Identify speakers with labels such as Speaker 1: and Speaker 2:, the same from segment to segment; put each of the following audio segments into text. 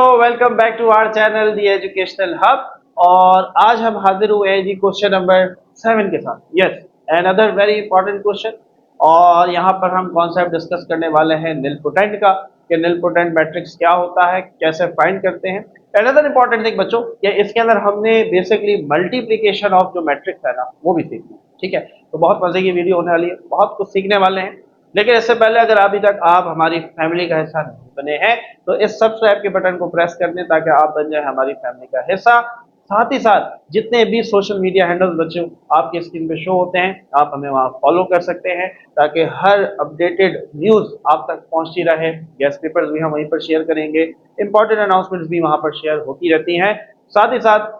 Speaker 1: Welcome back to our channel the educational hub. और आज हम हाजिर हुए हैं जी क्वेश्चन नंबर 7 के साथ। Yes, another very important question. और यहाँ पर हम कॉन्सेप्ट डिस्कस करने वाले हैं निलपोटेंट का, कि निलपोटेंट मैट्रिक्स क्या होता है, कैसे फाइंड करते हैं। अनदर इंपॉर्टेंट थिंग बच्चों, ये इसके अंदर हमने बेसिकली मल्टीप्लिकेशन ऑफ जो मैट्रिक्स है ना वो भी सीखना है। ठीक है, तो बहुत मजे की वीडियो होने वाली है, बहुत कुछ सीखने वाले हैं। लेकिन इससे पहले अगर अभी तक आप हमारी फैमिली का हिस्सा नहीं बने हैं तो इस सब्सक्राइब के बटन को प्रेस कर दें ताकि आप बन जाए हमारी फैमिली का हिस्सा। साथ ही साथ जितने भी सोशल मीडिया हैंडल्स बच्चों आपके स्क्रीन पे शो होते हैं, आप हमें वहां फॉलो कर सकते हैं ताकि हर अपडेटेड न्यूज आप तक पहुंचती रहे। गेस्ट पेपर्स भी हम वहीं पर शेयर करेंगे, इंपॉर्टेंट अनाउंसमेंट्स भी वहां पर शेयर होती रहती हैं। साथ ही साथ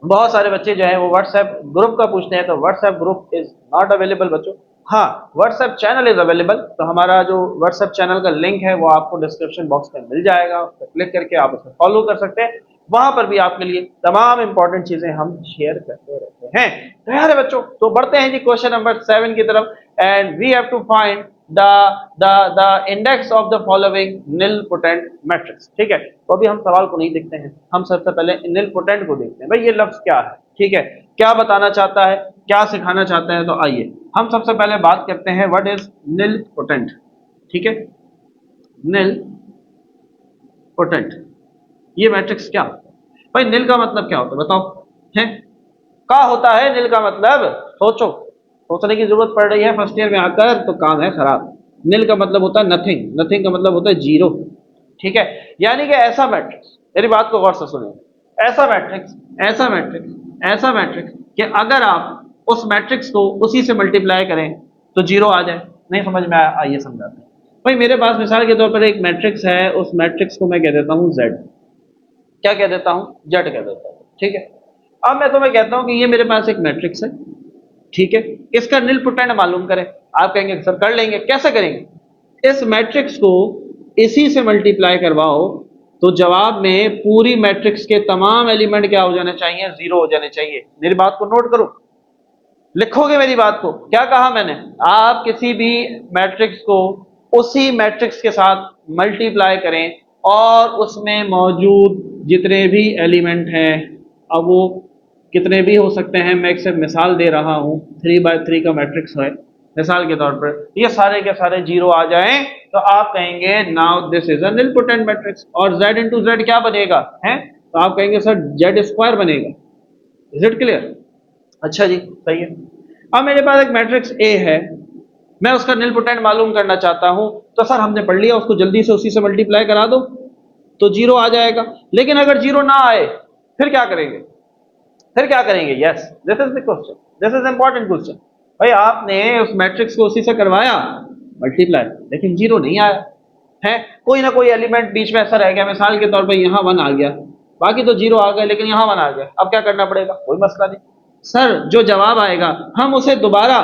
Speaker 1: बहुत सारे बच्चे जो है वो व्हाट्सएप ग्रुप का पूछते हैं, तो WhatsApp group is not available बच्चों। हाँ, व्हाट्सएप चैनल इज अवेलेबल। तो हमारा जो व्हाट्सएप चैनल का लिंक है वो आपको डिस्क्रिप्शन बॉक्स में मिल जाएगा, उस पर क्लिक करके आप उसे फॉलो कर सकते हैं। वहां पर भी आपके लिए तमाम इंपॉर्टेंट चीजें हम शेयर करते रहते हैं। तैयार है बच्चों? तो बढ़ते हैं जी क्वेश्चन नंबर 7 की तरफ। And we have to find the the index of the following nilpotent matrix. ठीक है, तो अभी हम सवाल को नहीं देखते हैं, हम सबसे पहले निलपोटेंट को देखते हैं। भाई ये लफ्ज क्या है, ठीक है, क्या बताना चाहता है, क्या सिखाना चाहता है। तो आइए हम सबसे पहले बात करते हैं व्हाट इज निलपोटेंट। ठीक है, निलपोटेंट ये मैट्रिक्स क्या होता है? भाई निल का मतलब क्या होता है बताओ, है क्या होता है निल का मतलब? सोचो, सोचने की जरूरत पड़ रही है फर्स्ट ईयर में आकर तो काम है खराब। निल का मतलब होता है नथिंग, नथिंग का मतलब होता है जीरो। ठीक है, यानी कि ऐसा मैट्रिक्स, मेरी बात को गौर से सुनिए, ऐसा मैट्रिक्स, ऐसा मैट्रिक्स, ऐसा मैट्रिक्स कि अगर आप उस मैट्रिक्स को उसी से मल्टीप्लाई करें तो जीरो आ जाए। नहीं समझ में आया? आइए समझाते हैं। भाई मेरे पास मिसाल के तौर पर एक मैट्रिक्स है, उस मैट्रिक्स को मैं कह देता हूं जेड। क्या कह देता हूं? जेड कह देता हूं। ठीक है, अब मैं तुम्हें कहता हूं कि ये मेरे पास एक मैट्रिक्स है। ठीक है, इसका निलपोटेंट मालूम करें। आप कहेंगे सर कर लेंगे, कैसे करेंगे? इस मैट्रिक्स को इसी से मल्टीप्लाई करवाओ तो जवाब में पूरी मैट्रिक्स के तमाम एलिमेंट क्या हो जाने चाहिए? जीरो हो जाने चाहिए। मेरी बात को नोट करो, लिखोगे मेरी बात को। क्या कहा मैंने? आप किसी भी मैट्रिक्स को उसी मैट्रिक्स के साथ मल्टीप्लाई करें और उसमें मौजूद जितने भी एलिमेंट हैं, अब वो कितने भी हो सकते हैं, मैं एक से मिसाल दे रहा हूं, 3 by 3 का मैट्रिक्स है मिसाल के तौर पर, ये सारे के सारे जीरो आ जाएं तो आप कहेंगे now this is a nilpotent matrix. और z इंटू जेड क्या बनेगा है? तो आप कहेंगे सर जेड स्क्वायर बनेगा। Is it clear? अच्छा जी, सही है। अब मेरे पास एक मैट्रिक्स ए है, मैं उसका निलपोटेंट मालूम करना चाहता हूं, तो सर हमने पढ़ लिया, उसको जल्दी से उसी से मल्टीप्लाई करा दो तो जीरो आ जाएगा। लेकिन अगर जीरो ना आए फिर क्या करेंगे? फिर क्या करेंगे? Yes, this is the question, this is important question. भाई आपने उस मैट्रिक्स को उसी से करवाया मल्टीप्लाई, लेकिन जीरो नहीं आया है, कोई ना कोई एलिमेंट बीच में ऐसा रह गया। मिसाल के तौर पर यहाँ 1 आ गया, बाकी तो जीरो आ गए लेकिन यहाँ 1 आ गया। अब क्या करना पड़ेगा? कोई मसला नहीं सर, जो जवाब आएगा हम उसे दोबारा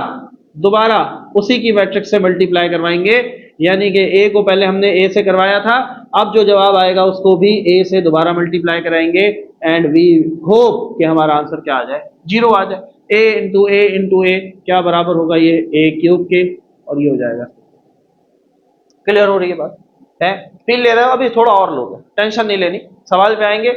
Speaker 1: दोबारा उसी की मैट्रिक्स से मल्टीप्लाई करवाएंगे। यानी कि ए को पहले हमने ए से करवाया था, अब जो जवाब आएगा उसको भी ए से दोबारा मल्टीप्लाई कराएंगे एंड वी होप कि हमारा आंसर क्या आ जाए? जीरो आ जाए। ए इंटू ए क्या बराबर होगा? ये ए क्यूब के, और ये हो जाएगा। क्लियर हो रही है बात? है, फील ले रहे हो? अभी थोड़ा और लोगे, टेंशन नहीं लेनी, सवाल पे आएंगे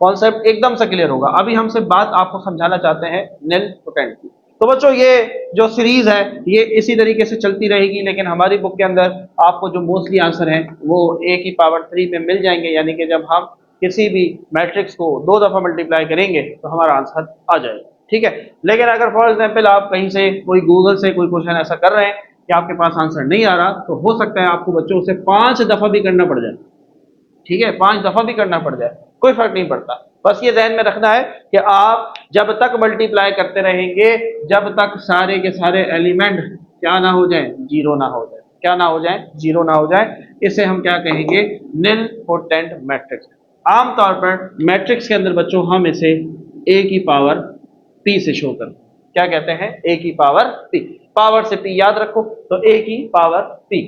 Speaker 1: कॉन्सेप्ट एकदम से क्लियर होगा। अभी हम सिर्फ बात आपको समझाना चाहते हैं निलपोटेंट की। तो बच्चों ये जो सीरीज है ये इसी तरीके से चलती रहेगी, लेकिन हमारी बुक के अंदर आपको जो मोस्टली आंसर है वो ए की पावर 3 में मिल जाएंगे। यानी कि जब हम किसी भी मैट्रिक्स को 2 दफा मल्टीप्लाई करेंगे तो हमारा आंसर आ जाएगा। ठीक है, लेकिन अगर फॉर एग्जाम्पल आप कहीं से कोई गूगल से कोई क्वेश्चन ऐसा कर रहे हैं कि आपके पास आंसर नहीं आ रहा, तो हो सकता है आपको बच्चों से 5 दफा भी करना पड़ जाए। ठीक है, 5 दफा भी करना पड़ जाए, कोई फर्क नहीं पड़ता। बस ये ध्यान में रखना है कि आप जब तक मल्टीप्लाई करते रहेंगे, जब तक सारे के सारे एलिमेंट क्या ना हो जाए? जीरो ना हो जाए। क्या ना हो जाए? जीरो ना हो जाए। इसे हम क्या कहेंगे? Nilpotent matrix. आमतौर पर मैट्रिक्स के अंदर बच्चों हम इसे ए की पावर पी से शो करते हैं। क्या कहते हैं? ए की पावर पी। पावर से पी याद रखो, तो ए की पावर पी,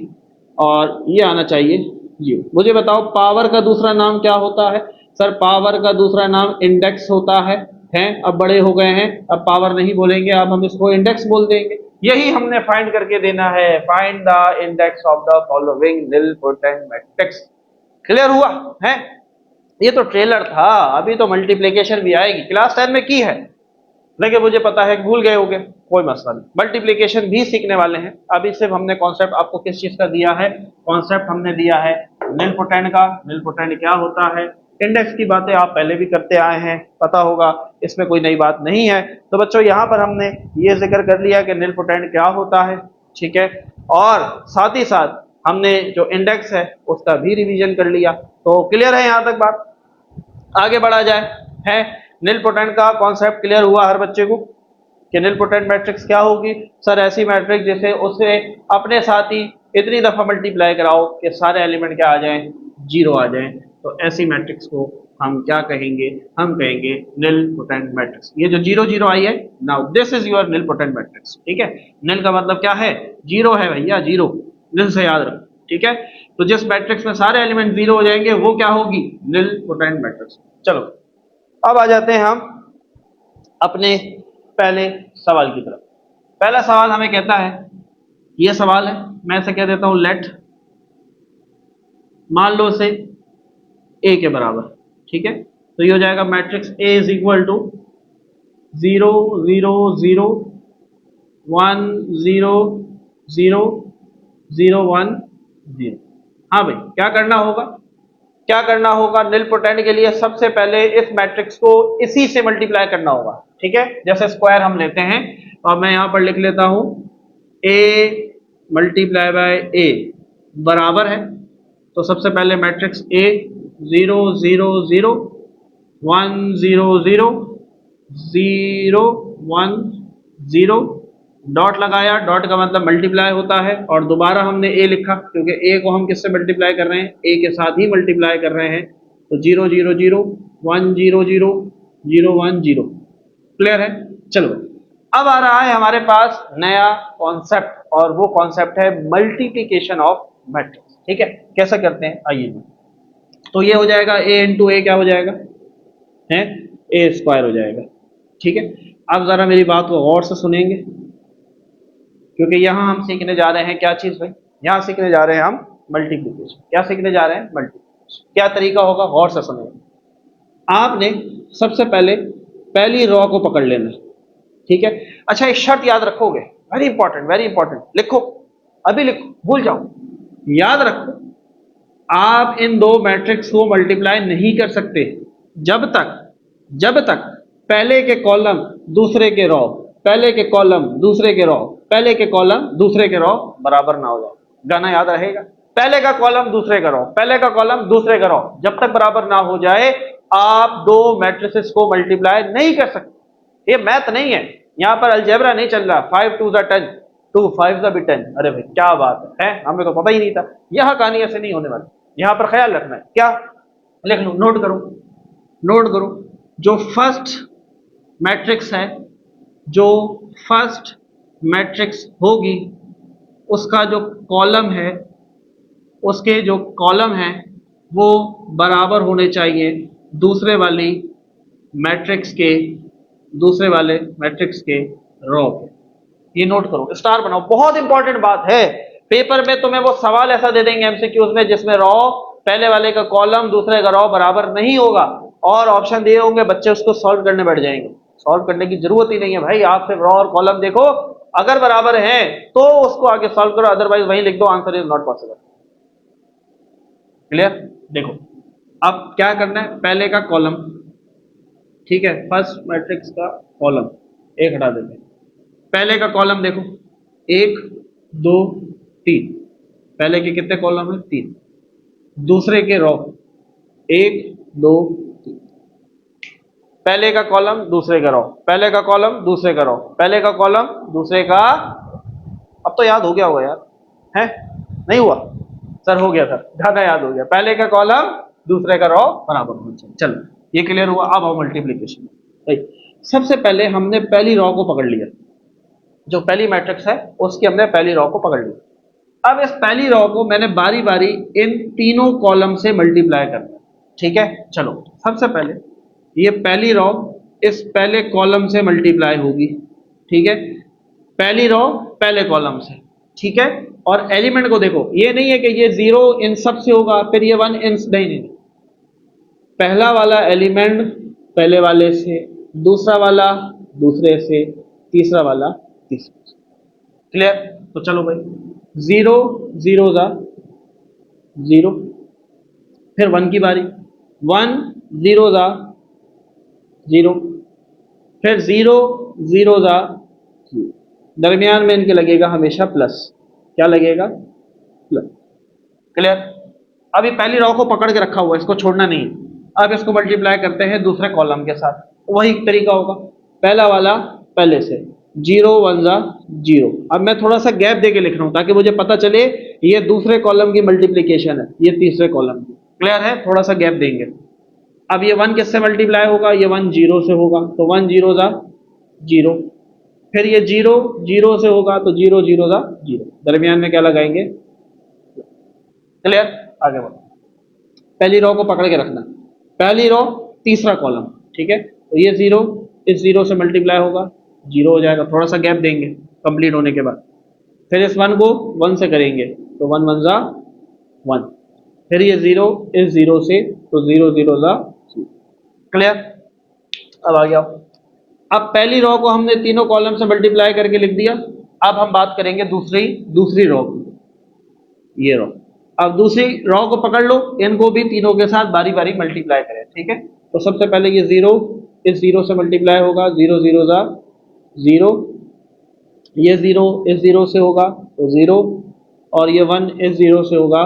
Speaker 1: और ये आना चाहिए यू। मुझे बताओ पावर का दूसरा नाम क्या होता है? सर पावर का दूसरा नाम इंडेक्स होता है। हैं, अब बड़े हो गए हैं, अब पावर नहीं बोलेंगे, अब हम इसको इंडेक्स बोल देंगे। यही हमने फाइंड करके देना है, find the index of the following nilpotent matrix. Clear हुआ है? ये तो ट्रेलर था, अभी तो मल्टीप्लिकेशन भी आएगी, क्लास 10 में की है लेकिन मुझे पता है भूल गए होगे, कोई मसला नहीं, मल्टीप्लिकेशन भी सीखने वाले हैं। अभी सिर्फ हमने कॉन्सेप्ट आपको किस चीज का दिया है, कॉन्सेप्ट हमने दिया है निलपोटेंट का, निलपोटेंट क्या होता है, इंडेक्स की बातें आप पहले भी करते आए हैं, पता होगा, इसमें कोई नई बात नहीं है। तो बच्चों यहाँ पर हमने ये जिक्र कर लिया कि निलपोटेंट क्या होता है, ठीक है, और साथ ही साथ हमने जो इंडेक्स है उसका भी रिवीजन कर लिया। तो क्लियर है यहाँ तक बात, आगे बढ़ा जाए। है निलपोटेंट का कॉन्सेप्ट क्लियर हुआ हर बच्चे को कि निलपोटेंट मैट्रिक्स क्या होगी? सर ऐसी मैट्रिक्स जैसे उसे अपने साथ ही इतनी दफा मल्टीप्लाई कराओ कि सारे एलिमेंट क्या आ जाएं, जीरो आ जाएं, तो ऐसी मैट्रिक्स को हम क्या कहेंगे? हम कहेंगे निलपोटेंट मैट्रिक्स। ये जो जीरो जीरो आई है, now this is your nilpotent matrix, ठीक है। निल का मतलब क्या है? जीरो है भैया, जीरो, निल से याद रखो, ठीक है। तो जिस मैट्रिक्स में सारे एलिमेंट जीरो हो जाएंगे वो क्या होगी? Nilpotent matrix. चलो अब आ जाते हैं हम अपने पहले सवाल की तरफ। पहला सवाल हमें कहता है, ये सवाल है, मैं इसे कह देता हूं लेट, मान लो से ए के बराबर, ठीक है। तो ये हो जाएगा matrix A is equal to 0 0 0 1 0 0 0 1 0। हाँ भाई, क्या करना होगा? क्या करना होगा? निलपोटेंट के लिए सबसे पहले इस मैट्रिक्स को इसी से मल्टीप्लाई करना होगा, ठीक है। जैसे स्क्वायर हम लेते हैं और मैं यहां पर लिख लेता हूं ए मल्टीप्लाई बाय ए बराबर है, तो सबसे पहले मैट्रिक्स ए 0 0 0 1 0 0 0 1 0, डॉट लगाया, डॉट का मतलब मल्टीप्लाई होता है, और दोबारा हमने ए लिखा क्योंकि ए को हम किससे मल्टीप्लाई कर रहे हैं? ए के साथ ही मल्टीप्लाई कर रहे हैं। तो 0 0 0 1 0 0 0 1 0। क्लियर है? चलो अब आ रहा है हमारे पास नया कॉन्सेप्ट, और वो कॉन्सेप्ट है मल्टीप्लीकेशन ऑफ मैट्रिक्स, ठीक है। कैसे करते हैं आइए। तो ये हो जाएगा ए इंटू ए, क्या हो जाएगा? है ए स्क्वायर हो जाएगा, ठीक है। अब जरा मेरी बात को गौर से सुनेंगे, क्योंकि यहां हम सीखने जा रहे हैं क्या चीज भाई? यहां सीखने जा रहे हैं हम मल्टीप्लिकेशन। क्या सीखने जा रहे हैं? मल्टीप्लिकेशन। क्या तरीका होगा? गौर से सुनेंगे। आपने सबसे पहले पहली रॉ को पकड़ लेना, ठीक है। अच्छा एक शर्त याद रखोगे, वेरी इंपॉर्टेंट, वेरी इंपॉर्टेंट, लिखो, अभी लिखो, भूल जाओ, याद रखो, आप इन दो मैट्रिक्स को मल्टीप्लाई नहीं कर सकते जब तक पहले के कॉलम दूसरे के रॉ, पहले के कॉलम दूसरे के रॉ, पहले के कॉलम दूसरे के रॉ बराबर ना हो जाए। गाना याद रहेगा, पहले का कॉलम दूसरे का रॉ, पहले का कॉलम दूसरे का रॉ, जब तक बराबर ना हो जाए आप दो मैट्रिसेस को मल्टीप्लाई नहीं कर सकते। ये मैथ नहीं है, यहां पर अलजेब्रा नहीं चल रहा। 5 2 10, 2 5 भी 10। अरे भाई क्या बात है, हमें तो पता ही नहीं था। यह कहानी ऐसे नहीं होने वाली, यहां पर ख्याल रखना है। क्या लिख लो, नोट करो, नोट करो। जो फर्स्ट मैट्रिक्स है, जो फर्स्ट मैट्रिक्स होगी, उसका जो कॉलम है, उसके जो कॉलम है वो बराबर होने चाहिए दूसरे वाली मैट्रिक्स के, दूसरे वाले मैट्रिक्स के रो के। ये नोट करो, स्टार बनाओ, बहुत इंपॉर्टेंट बात है। पेपर में तुम्हें वो सवाल ऐसा दे देंगे एमसीक्यूज में जिसमें रॉ पहले वाले का कॉलम दूसरे का रॉ बराबर नहीं होगा, और ऑप्शन दिए होंगे, बच्चे उसको सॉल्व करने बैठ जाएंगे। सॉल्व करने की जरूरत ही नहीं है भाई, आप सिर्फ रॉ और कॉलम देखो, अगर बराबर है तो उसको आगे सॉल्व करो, अदरवाइज वहीं लिख दो answer is not possible. Clear? देखो अब क्या करना है, पहले का कॉलम, ठीक है, फर्स्ट मैट्रिक्स का कॉलम एक हटा देते हैं। पहले का कॉलम देखो, 1 2 3, पहले के कितने कॉलम है? 3। दूसरे के रॉ 1 2 3, पहले का कॉलम दूसरे का रॉ, पहले का कॉलम दूसरे का रॉ, पहले का कॉलम दूसरे का। अब तो याद हो गया होगा यार, है नहीं हुआ? सर हो गया सर, ज्यादा याद हो गया। पहले का कॉलम दूसरे का रॉ बराबर होना चाहिए। चलो ये क्लियर हुआ। अब आओ मल्टीप्लीकेशन। सबसे पहले हमने पहली रॉ को पकड़ लिया, जो पहली मैट्रिक्स है उसकी हमने पहली रॉ को पकड़ लिया। अब इस पहली रॉ को मैंने बारी बारी इन तीनों कॉलम से मल्टीप्लाई करना है, ठीक है। चलो सबसे पहले ये पहली रॉ इस पहले कॉलम से मल्टीप्लाई होगी, ठीक है, पहली रॉ पहले कॉलम से, ठीक है। और एलिमेंट को देखो, ये नहीं है कि ये 0 इन सब से होगा फिर ये 1 इन, नहीं नहीं, पहला वाला एलिमेंट पहले वाले से, दूसरा वाला दूसरे से, तीसरा वाला तीसरे से। क्लियर? तो चलो भाई, जीरो जीरो जा जीरो, फिर वन की बारी, वन जीरो जा जीरो, फिर जीरो जीरो जा जीरो, दरमियान में इनके लगेगा हमेशा प्लस। क्या लगेगा? प्लस। क्लियर? अभी पहली रो को पकड़ के रखा हुआ है, इसको छोड़ना नहीं। अब इसको मल्टीप्लाई करते हैं दूसरे कॉलम के साथ, वही तरीका होगा, पहला वाला पहले से, जीरो वन जा जीरो। अब मैं थोड़ा सा गैप दे के लिख रहा हूं ताकि मुझे पता चले ये दूसरे कॉलम की मल्टीप्लीकेशन है, ये तीसरे कॉलम की। क्लियर है? थोड़ा सा गैप देंगे। अब ये वन किससे मल्टीप्लाई होगा? ये वन जीरो से होगा, तो वन जीरो जा जीरो, फिर ये जीरो जीरो से होगा तो जीरो जीरो जा जीरो, दरमियान में क्या लगाएंगे? क्लियर? आगे बढ़ो, पहली रो को पकड़ के रखना, पहली रो तीसरा कॉलम, ठीक है? तो ये जीरो इस जीरो से मल्टीप्लाई होगा, जीरो हो जाएगा, थोड़ा सा गैप देंगे कंप्लीट होने के बाद। फिर इस वन को वन से करेंगे तो वन वन जा वन, फिर ये जीरो इस जीरो से तो जीरो जीरो जा जीरो। क्लियर? अब आ गया, अब पहली रो को हमने तीनों कॉलम से मल्टीप्लाई करके लिख दिया। अब हम बात करेंगे दूसरी दूसरी रो की, ये रो। अब दूसरी रो को पकड़ लो, इनको भी तीनों के साथ बारी बारी मल्टीप्लाई करें, ठीक है? तो सबसे पहले ये जीरो इस जीरो से मल्टीप्लाई होगा, जीरो जीरो जा जीरो, ये जीरो इस जीरो से होगा तो जीरो, और ये वन इस जीरो से होगा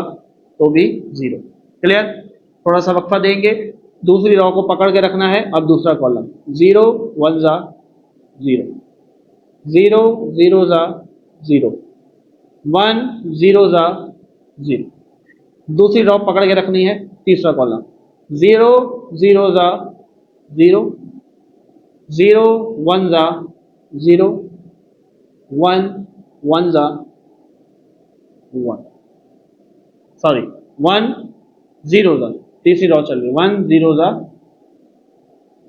Speaker 1: तो भी जीरो। क्लियर? थोड़ा सा वक्फा देंगे, दूसरी रो को पकड़ के रखना है। अब दूसरा कॉलम, जीरो वन जा जीरो, जीरो जीरो जा जीरो, वन जीरो जा जीरो, दूसरी रो पकड़ के रखनी है, तीसरा कॉलम, जीरो जीरो जा जीरो, जीरो वन जा जीरो, वन वन जा वन, सॉरी वन जीरो जा, तीसरी रो चल रही, वन जीरो जा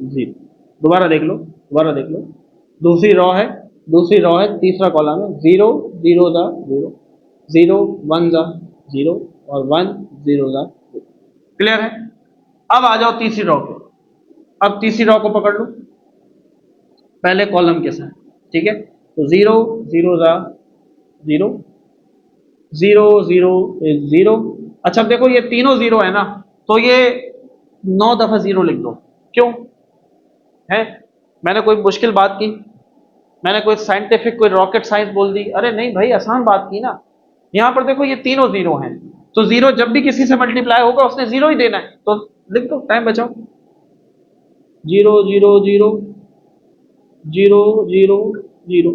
Speaker 1: जीरो। दोबारा देख लो, दोबारा देख लो, दूसरी रो है, दूसरी रो है, तीसरा कॉलम है, जीरो जीरो जा जीरो, जीरो वन जा जीरो, और वन जीरो जा जीरो। क्लियर है? अब आ जाओ तीसरी रो पे, अब तीसरी रो को पकड़ लो पहले कॉलम के साथ, ठीक है? तो जीरो जीरो जा जीरो, जीरो जीरो जीरो। अच्छा अब देखो ये तीनों जीरो है ना, तो ये 9 दफा जीरो लिख दो। क्यों है? मैंने कोई मुश्किल बात की? मैंने कोई साइंटिफिक कोई रॉकेट साइंस बोल दी? अरे नहीं भाई, आसान बात की ना। यहां पर देखो ये तीनों जीरो हैं, तो जीरो जब भी किसी से मल्टीप्लाई होगा उसने जीरो ही देना है, तो लिख दो, टाइम बचाओ। Zero zero zero, zero zero zero,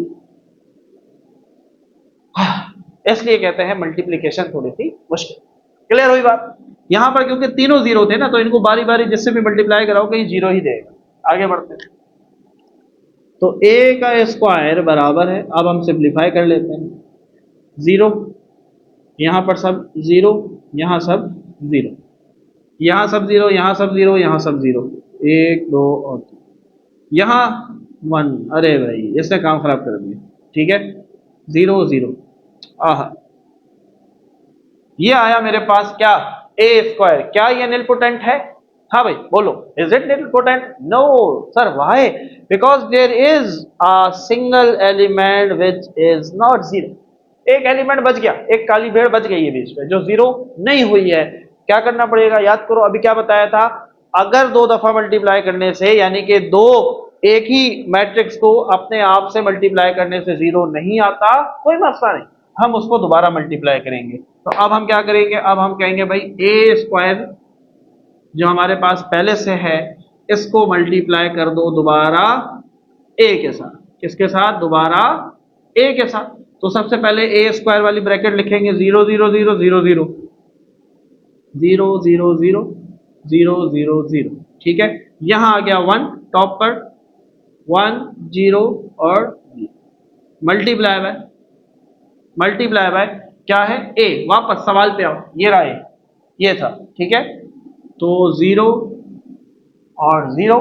Speaker 1: इसलिए कहते हैं मल्टीप्लीकेशन थोड़ी सी मुश्किल। क्लियर हुई बात? यहां पर क्योंकि तीनों जीरो थे ना, तो इनको बारी बारी जिससे भी मल्टीप्लाई कराओ कहीं जीरो ही देगा। आगे बढ़ते हैं, तो a का स्क्वायर बराबर है, अब हम सिंप्लीफाई कर लेते हैं, जीरो यहां पर सब जीरो, यहां सब जीरो, यहां सब जीरो, यहां सब जीरो, यहां सब जीरो, एक दो और तीन, यहां वन। अरे भाई इसने काम खराब कर दिया, ठीक है? जीरो जीरो, आह, ये आया मेरे पास क्या? A square. क्या ये निलपोटेंट है? हाँ भाई बोलो, is it nilpotent? No sir, why? Because there is a single element which is not zero. एक एलिमेंट बच गया, एक काली भेड़ बच गई है बीच में जो जीरो नहीं हुई है। क्या करना पड़ेगा? याद करो अभी क्या बताया था, अगर 2 दफा मल्टीप्लाई करने से, यानी कि दो एक ही मैट्रिक्स को अपने आप से मल्टीप्लाई करने से जीरो नहीं आता, कोई मसला नहीं, हम उसको दोबारा मल्टीप्लाई करेंगे। तो अब हम क्या करेंगे? अब हम कहेंगे भाई ए स्क्वायर जो हमारे पास पहले से है, इसको मल्टीप्लाई कर दो दोबारा ए के साथ। किसके साथ? दोबारा ए के साथ। तो सबसे पहले ए स्क्वायर वाली ब्रैकेट लिखेंगे, zero zero zero zero zero, zero zero zero zero zero zero, ठीक है? यहां आ गया वन टॉप पर, वन जीरो और मल्टीप्लाई बाय, मल्टीप्लाई बाय क्या है? ए। वापस सवाल पे आओ, ये रहा ए, ये था, ठीक है? तो जीरो और zero,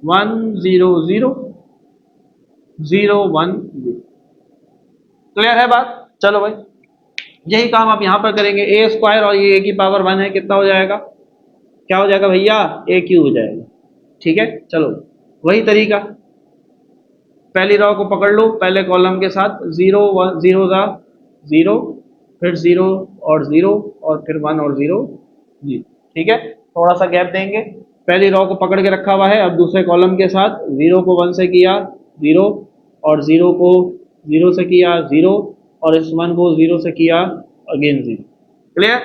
Speaker 1: one zero zero, zero one zero. Clear है बात? चलो भाई, यही काम आप यहां पर करेंगे। ए स्क्वायर और ये ए की पावर वन है, कितना हो जाएगा? क्या हो जाएगा भैया, ए क्यूब हो जाएगा। ठीक है, चलो वही तरीका, पहली रो को पकड़ लो, पहले कॉलम के साथ 0 1 0 था 0, फिर 0 और 0 और फिर 1 और 0 जी। ठीक है, थोड़ा सा गैप देंगे, पहली रो को पकड़ के रखा हुआ है, अब दूसरे कॉलम के साथ 0 को 1 से किया 0, और 0 को 0 से किया 0, और इस 1 को 0 से किया अगेन 0। क्लियर,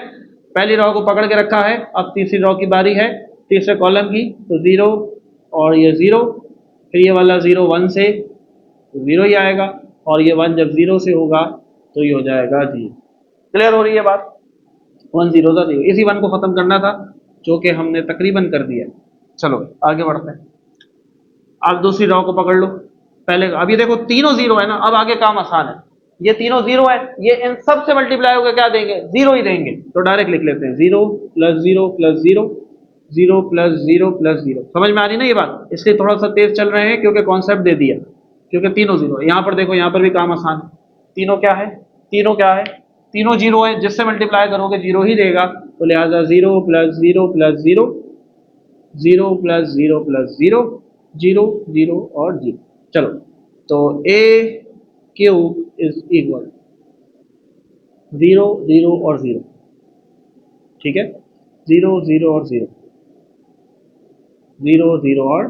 Speaker 1: पहली रो को पकड़ के रखा है, अब तीसरी रो की बारी है, तीसरे कॉलम की, तो 0 और ये 0, फिर ये वाला 0 1 से, तो 0 ही आएगा, और ये 1 जब 0 से होगा तो ये हो जाएगा 0। क्लियर हो रही है बात, 1 0 था 0, इसी 1 को खत्म करना था, जो कि हमने तकरीबन कर दिया। चलो आगे बढ़ते हैं, अब दूसरी रो को पकड़ लो, पहले अभी देखो तीनों 0 है ना, अब आगे काम आसान है, ये तीनों 0 है, ये इन सब से मल्टीप्लाई होकर क्या देंगे, 0 ही देंगे, तो डायरेक्ट लिख लेते हैं 0 प्लस 0 प्लस 0, 0 प्लस 0 प्लस 0। समझ में आ रही ना ये बात, इसलिए थोड़ा सा तेज चल रहे हैं क्योंकि कॉन्सेप्ट दे दिया, क्योंकि तीनों 0। यहाँ पर देखो, यहाँ पर भी काम आसान है, तीनों क्या है, तीनों क्या है, तीनों 0 है, जिससे मल्टीप्लाई करोगे 0 ही देगा, तो लिहाजा 0 प्लस 0 प्लस 0, 0 प्लस 0 प्लस 0, 0 0 और 0। चलो, तो ए क्यूब इज इक्वल 0 0 और 0। ठीक है, 0 0 और 0, 0 0 और,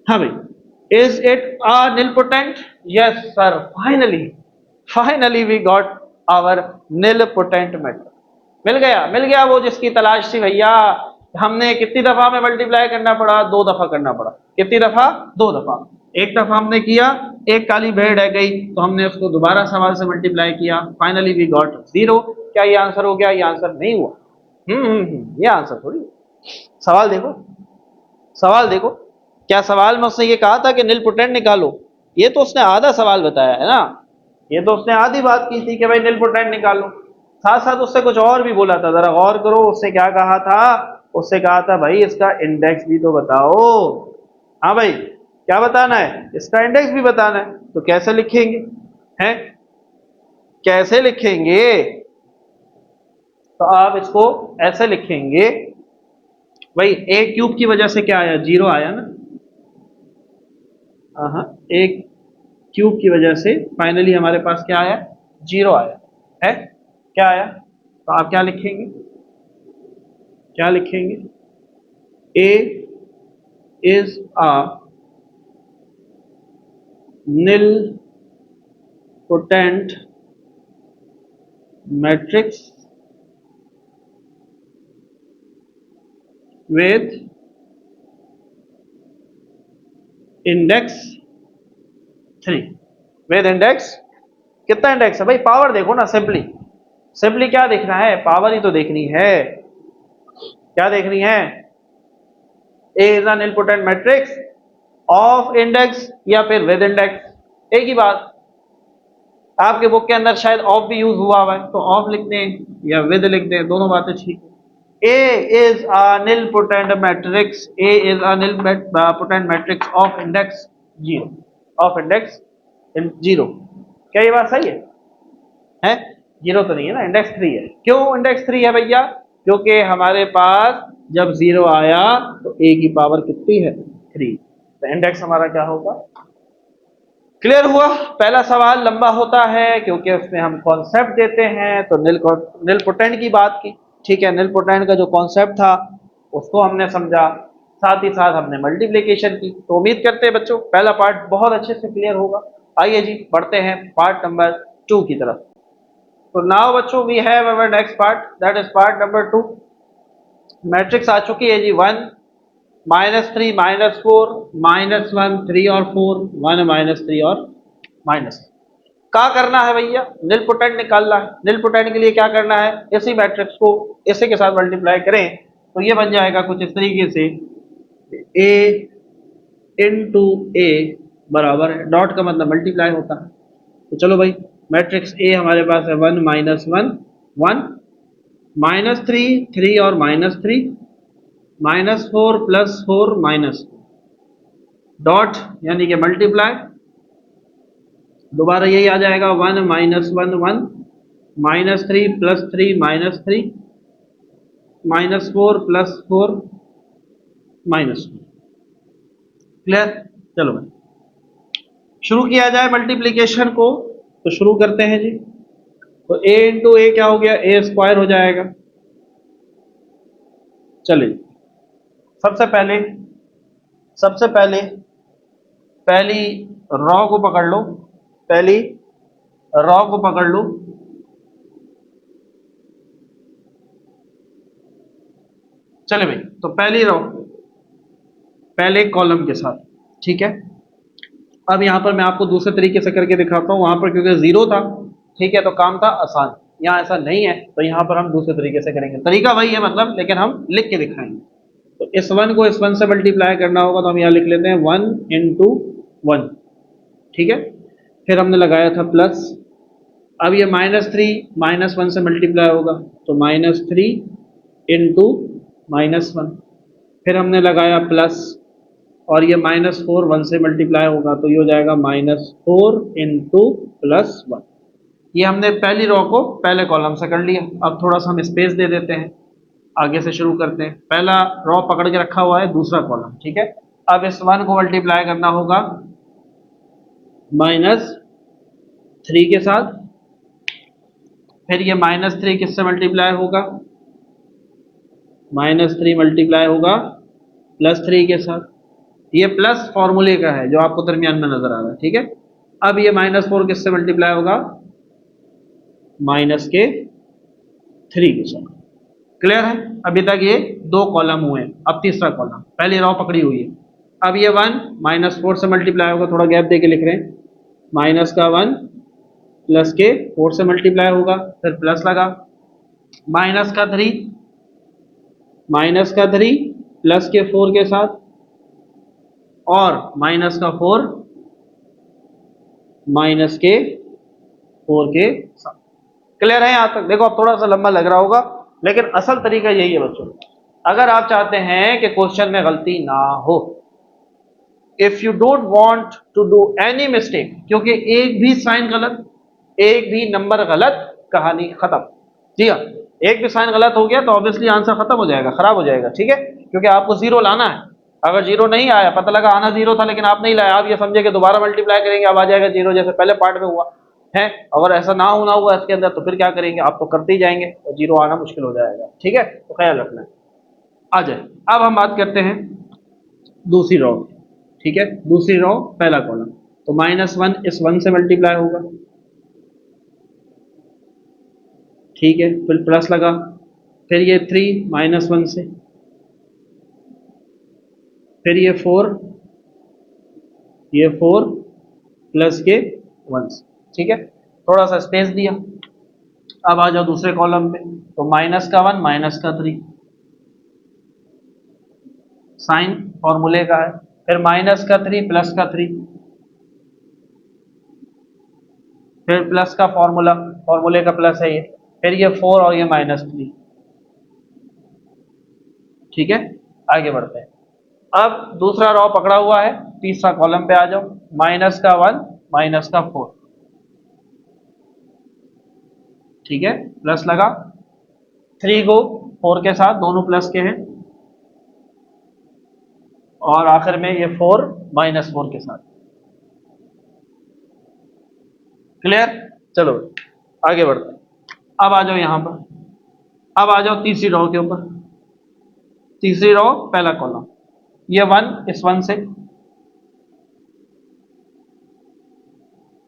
Speaker 1: हाँ भाई, is it a nilpotent? Yes sir, finally finally we got our nilpotent method. मिल गया वो जिसकी तलाश थी भैया। हमने कितनी दफा में मल्टीप्लाई करना पड़ा, 2 दफा करना पड़ा। कितनी दफा, 2 दफा। एक दफा हमने किया, एक काली भेड़ रह गई, तो हमने उसको दोबारा सवाल से मल्टीप्लाई किया, फाइनली वी गॉट 0। क्या ये आंसर हो गया? ये आंसर नहीं हुआ। ये आंसर थोड़ी। सवाल देखो, सवाल देखो, क्या सवाल में उसने ये कहा था कि nilpotent निकालो? ये तो उसने आधा सवाल बताया है ना, ये तो उसने आधी बात की थी कि भाई nilpotent निकालो। साथ साथ उससे कुछ और भी बोला था, जरा गौर करो, उससे क्या कहा था? उससे कहा था भाई इसका इंडेक्स भी तो बताओ। हाँ भाई, क्या बताना है? इसका इंडेक्स भी बताना है। तो कैसे लिखेंगे हैं, कैसे लिखेंगे? तो आप इसको ऐसे लिखेंगे भाई, ए क्यूब की वजह से क्या आया, 0 आया ना। हाँ, एक क्यूब की वजह से फाइनली हमारे पास क्या आया, 0 आया है। क्या आया? तो आप क्या लिखेंगे, क्या लिखेंगे? A is a nilpotent matrix with index 3। With index, कितना इंडेक्स है भाई? पावर देखो ना, सिंपली सिंपली क्या देखना है, पावर ही तो देखनी है। क्या देखनी है? A is a nilpotent matrix of index या फिर विद इंडेक्स, एक ही बात। आपके बुक के अंदर शायद ऑफ भी यूज हुआ है, तो ऑफ लिख दें या विद लिख दें, दोनों बातें ठीक है। A is a nilpotent matrix, A is a nilpotent matrix of index 0, of index 0। क्या ये बात सही है? 0 तो नहीं है ना, इंडेक्स 3 है। क्यों इंडेक्स 3 है भैया? क्योंकि हमारे पास जब 0 आया तो ए की पावर कितनी है, 3, तो इंडेक्स हमारा क्या होगा? क्लियर हुआ? पहला सवाल लंबा होता है क्योंकि उसमें हम कॉन्सेप्ट देते हैं, तो nilpotent की बात की। ठीक है, nilpotent का जो कॉन्सेप्ट था उसको हमने समझा, साथ ही साथ हमने मल्टीप्लिकेशन की। तो उम्मीद करते हैं बच्चों पहला पार्ट बहुत अच्छे से क्लियर होगा। आइए जी बढ़ते हैं पार्ट नंबर 2 की तरफ। तो नाउ बच्चों we have our next part, that is part number 2। Matrix आ चुकी है जी, 1 -3 -4 -1 3 और 4, 1 -3 और माइनस। क्या करना है भैया? nilpotent निकालना है। nilpotent के लिए क्या करना है, इसी मैट्रिक्स को इसी के साथ मल्टीप्लाई करें तो ये बन जाएगा कुछ इस तरीके से, a इंटू ए बराबर है, डॉट का मतलब मल्टीप्लाई होता है। तो चलो भाई, मैट्रिक्स ए हमारे पास है 1 -1 1 -3 3 और -3 -4 +4 माइनस डॉट यानी कि मल्टीप्लाई, दोबारा यही आ जाएगा 1 -1 1 -3 +3 -3 -4 +4 -4। क्लियर? चलो भाई शुरू किया जाए मल्टीप्लीकेशन को, तो शुरू करते हैं जी। तो a इंटू ए क्या हो गया, ए स्क्वायर हो जाएगा। चलिए सबसे पहले सबसे पहले पहली रॉ को पकड़ लो, पहली रॉ को पकड़ लो। चले भाई, तो पहली रॉ पहले कॉलम के साथ, ठीक है। अब यहाँ पर मैं आपको दूसरे तरीके से करके दिखाता हूँ। वहां पर क्योंकि जीरो था, ठीक है, तो काम था आसान। यहाँ ऐसा नहीं है, तो यहाँ पर हम दूसरे तरीके से करेंगे। तरीका वही है मतलब, लेकिन हम लिख के दिखाएंगे। तो इस वन को इस वन से मल्टीप्लाई करना होगा, तो हम यहाँ लिख लेते हैं 1 × 1, ठीक है। फिर हमने लगाया था प्लस। अब ये -3 -1 से मल्टीप्लाई होगा, तो -3 × -1। फिर हमने लगाया प्लस, और ये -4 1 से मल्टीप्लाई होगा, तो ये हो जाएगा -4 × +1। ये हमने पहली रॉ को पहले कॉलम से कर लिया। अब थोड़ा सा हम स्पेस दे देते हैं, आगे से शुरू करते हैं। पहला रॉ पकड़ के रखा हुआ है, दूसरा कॉलम, ठीक है। अब इस वन को मल्टीप्लाई करना होगा -3 के साथ। फिर ये -3 किससे मल्टीप्लाई होगा, -3 मल्टीप्लाई होगा +3 के साथ। ये प्लस फॉर्मूले का है जो आपको दरमियान में नजर आ रहा है, ठीक है। अब ये -4 किससे मल्टीप्लाई होगा, -3 के साथ। क्लियर है? अभी तक ये दो कॉलम हुए, अब तीसरा कॉलम, पहली रॉ पकड़ी हुई है। अब ये 1 -4 से मल्टीप्लाई होगा, थोड़ा गैप दे के लिख रहे हैं। माइनस का 1 प्लस के 4 से मल्टीप्लाई होगा, फिर प्लस लगा। माइनस का 3 प्लस के 4 के साथ, और -4 -4 के साथ। क्लियर है यहां तक? देखो अब थोड़ा सा लंबा लग रहा होगा, लेकिन असल तरीका यही है बच्चों। अगर आप चाहते हैं कि क्वेश्चन में गलती ना हो, if you don't want to do any mistake, क्योंकि एक भी साइन गलत, एक भी नंबर गलत, कहानी खत्म। जी हाँ, एक भी साइन गलत हो गया तो ऑब्वियसली आंसर खत्म हो जाएगा, खराब हो जाएगा, ठीक है। क्योंकि आपको जीरो लाना है। अगर जीरो नहीं आया, पता लगा आना जीरो था लेकिन आप नहीं लाया, आप ये समझे कि दोबारा मल्टीप्लाई करेंगे अब आ जाएगा जीरो, जैसे पहले पार्ट में हुआ है। अगर ऐसा ना होना हुआ इसके अंदर, तो फिर क्या करेंगे, आप तो करते ही जाएंगे और जीरो आना मुश्किल हो जाएगा, ठीक है। तो ख्याल रखना है। आ जाए, अब हम बात करते हैं दूसरी रॉ, ठीक है। दूसरी रॉ पहला कॉलम, तो -1 इस 1 से मल्टीप्लाई होगा, ठीक है। फिर प्लस लगा, फिर ये 3 -1 से, फिर ये 4 प्लस के 1 से, ठीक है। थोड़ा सा स्पेस दिया। अब आ जाओ दूसरे कॉलम पे, तो -1 -3 साइन फॉर्मूले का है। फिर -3 +3, फिर प्लस का फॉर्मूला, फॉर्मूले का प्लस है ये। फिर ये 4 और ये -3, ठीक है। आगे बढ़ते हैं। अब दूसरा रॉ पकड़ा हुआ है, तीसरा कॉलम पे आ जाओ। -1 -4, ठीक है। प्लस लगा, 3 को 4 के साथ, दोनों प्लस के हैं, और आखिर में ये 4 -4 के साथ। क्लियर? चलो आगे बढ़ते हैं। अब आ जाओ यहां पर, अब आ जाओ तीसरी रो के ऊपर। तीसरी रो पहला कॉलम, ये 1 इस 1 से,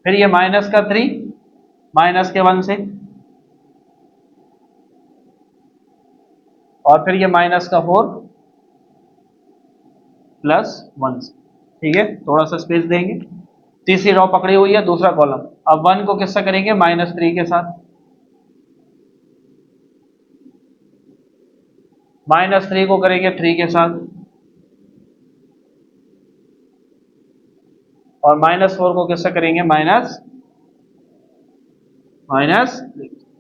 Speaker 1: फिर ये -3 -1 से, और फिर ये -4 +1 से, ठीक है। थोड़ा सा स्पेस देंगे। तीसरी रो पकड़ी हुई है, दूसरा कॉलम। अब 1 को किससे करेंगे, -3 के साथ। -3 को करेंगे 3 के साथ, और -4 को किससे करेंगे, माइनस।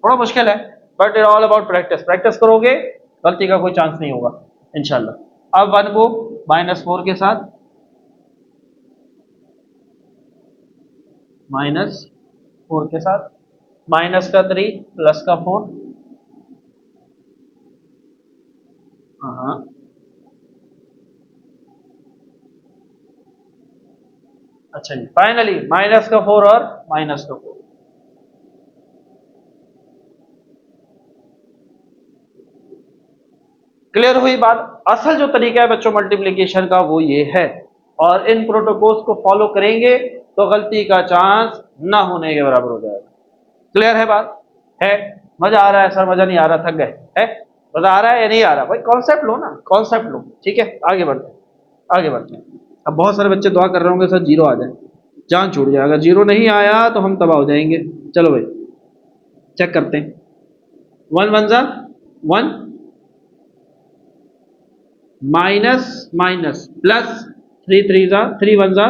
Speaker 1: थोड़ा मुश्किल है, but it all about practice. Practice करोगे गलती का कोई चांस नहीं होगा इंशाल्लाह। अब 1 को -4 के साथ, -4 के साथ, -3 +4, अच्छा जी, फाइनली माइनस का 4 और माइनस का 4। क्लियर हुई बात। असल जो तरीका है बच्चों मल्टीप्लिकेशन का वो ये है, और इन प्रोटोकॉल्स को फॉलो करेंगे तो गलती का चांस ना होने के बराबर हो जाएगा। क्लियर है बात? है? मजा आ रहा है सर? मजा नहीं आ रहा, थक गए? है? मजा आ रहा है या नहीं आ रहा? भाई कॉन्सेप्ट लो ना, कॉन्सेप्ट लो। ठीक है, आगे बढ़ते हैं, आगे बढ़ते हैं। अब बहुत सारे बच्चे दुआ कर रहे होंगे सर जीरो आ जाए, जान छूट जाएगा। जीरो नहीं आया तो हम तबाह हो जाएंगे। चलो भाई चेक करते हैं। वन वन जा one, minus minus plus, three three जा थ्री, वन जा